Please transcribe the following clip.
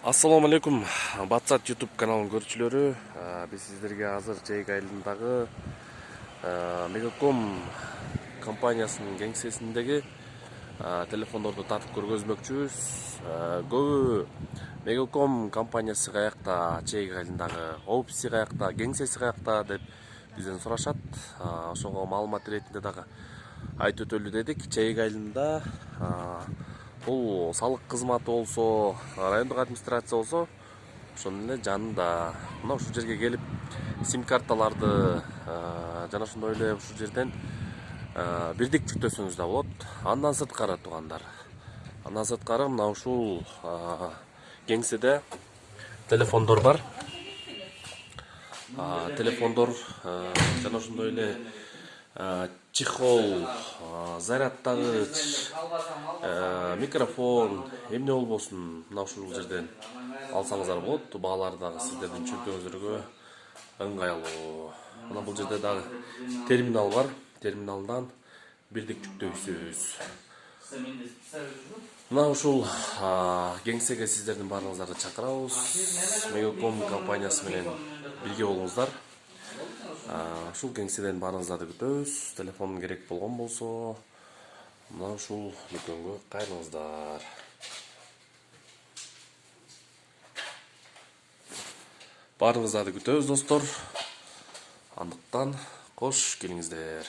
Ассаламу алейкум, Батсат YouTube каналын көрүүчүлөрү. Биз сиздерге азыр Жайык айылындагы Мегаком компаниясынын кеңсесиндеги телефондорду тартып көргөзмөкчүбүз. Көбү Мегаком компаниясы каякта, Жайык айылындагы офиси каякта, кеңсеси каякта деп бизден сурашат. Ошого маалымат иретинде дагы айтып өтөлү дедик. Жайык айылында бул салык кызматы болсо, райондук администрация болсо, ошонун эле жанында. Мына ушул жерге келип сим карталарды жана ошондой эле ушул жерден бирдик жүктөсөңүз да болот. Андан сырткары туугандар, андан сырткары мына ушул кеңседе телефондор бар. Телефондор жана ошондой эле чехол, зарядтагыч, микрофон, эмне болбосун мына ушул жерден алсаңыздар болот. Баалары дагы сиздердин чөнтөгүңүзгө ыңгайлуу. Мына бул жерде дагы терминал бар. Терминалдан бирдик жүктөйсүз. Мына ушул кеңсеге сиздердин баарыңыздарды чакырабыз. Мегаком компаниясы менен бирге болуңуздар. Ушул кеңседен баарыңыздарды күтөбүз. Телефон керек болгон болсо, мына ушул дүкөнгө кайрылыңыздар. Баарыңыздарды күтөбүз достор. Андыктан кош келиңиздер.